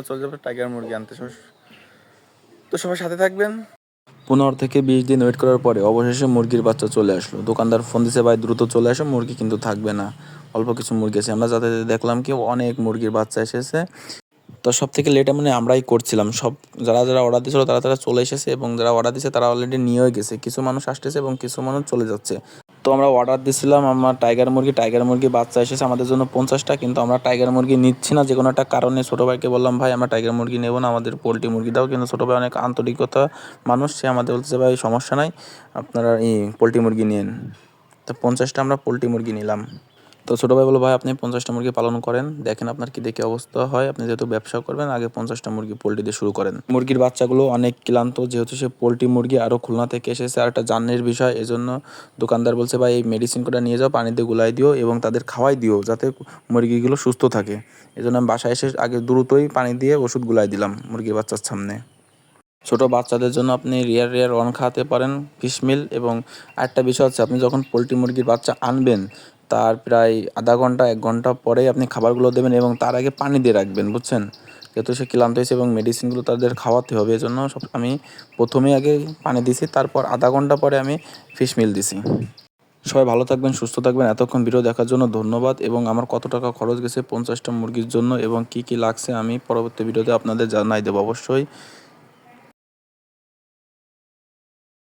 আমরা চলে যাবো টাইগার মুরগি আনতে। তো সবাই সাথে থাকবেন। 15 থেকে 20 দিন ওয়েট করার পরে অবশেষে মুরগির বাচ্চা চলে আসলো। দোকানদার ফোন দিছে, ভাই দ্রুত চলে আসো, মুরগি কিন্তু থাকবে না, অল্প কিছু মুরগি আছে। আমরা যাতে দেখলাম কি অনেক মুরগির বাচ্চা এসেছে। তো সব থেকে লেটে মানে আমরাই করছিলাম। সব যারা অর্ডার দিয়েছিল তারা চলে এসেছে, এবং যারা অর্ডার দিয়েছে তারা অলরেডি নিয়েও গেছে। কিছু মানুষ আসতেছে এবং কিছু মানুষ চলে যাচ্ছে। তো আমরা অর্ডার দিয়েছিলাম আমার টাইগার মুরগি বাচ্চা এসেছে আমাদের জন্য 50টা, কিন্তু আমরা টাইগার মুরগি নিচ্ছি না যে কোনো একটা কারণে। ছোটো ভাইকে বললাম, ভাই আমরা টাইগার মুরগি নেবো না, আমাদের পোলট্রি মুরগি দাও। কিন্তু ছোটো ভাই অনেক আন্তরিকতা মানুষ, সে আমাদের বলতেছে, ভাই সমস্যা নাই, আপনারা পোলট্রি মুরগি নিন। তো 50টা আমরা পোলট্রি মুরগি নিলাম। তো ছোটো ভাই বললো, ভাই আপনি 50টা মুরগি পালন করেন, দেখেন আপনার কি দেখে অবস্থা হয়, আপনি যেহেতু ব্যবসা করবেন আগে 50টা মুরগি পোলট্রি দিয়ে শুরু করেন। মুরগির বাচ্চাগুলো অনেক ক্লান্ত, যেহেতু সে পোলট্রি মুরগি আরও খুলনা থেকে এসেছে, আর একটা জার্নির বিষয়, এজন্য দোকানদার বলছে, ভাই এই মেডিসিন করে নিয়ে যাও, পানিতে গুলাই দিও এবং তাদের খাওয়াই দিও যাতে মুরগিগুলো সুস্থ থাকে। এজন্য আমি বাসায় এসে আগে দ্রুতই পানি দিয়ে ওষুধ গুলাই দিলাম মুরগির বাচ্চার সামনে। ছোটো বাচ্চাদের জন্য আপনি রিয়ার ওয়ান খাওয়াতে পারেন, ফিশ মিল। এবং আরেকটা বিষয় হচ্ছে, আপনি যখন পোলট্রি মুরগির বাচ্চা আনবেন তার প্রায় আধা ঘন্টা 1 ঘন্টা পরেই আপনি খাবারগুলো দেবেন, এবং তার আগে পানি দিয়ে রাখবেন, বুঝছেন? যেহেতু সে ক্লান্ত হয়েছে এবং মেডিসিনগুলো তাদের খাওয়াতে হবে, এজন্য আমি প্রথমেই আগে পানি দিছি, তারপর আধা ঘন্টা পরে আমি ফিশ মিল দিছি। সবাই ভালো থাকবেন, সুস্থ থাকবেন। এতক্ষণ ভিডিও দেখার জন্য ধন্যবাদ। এবং আমার কত টাকা খরচ গেছে 50টা মুরগির জন্য এবং কি কি লাগছে আমি পরবর্তী ভিডিওতে আপনাদের জানাই দেবো অবশ্যই।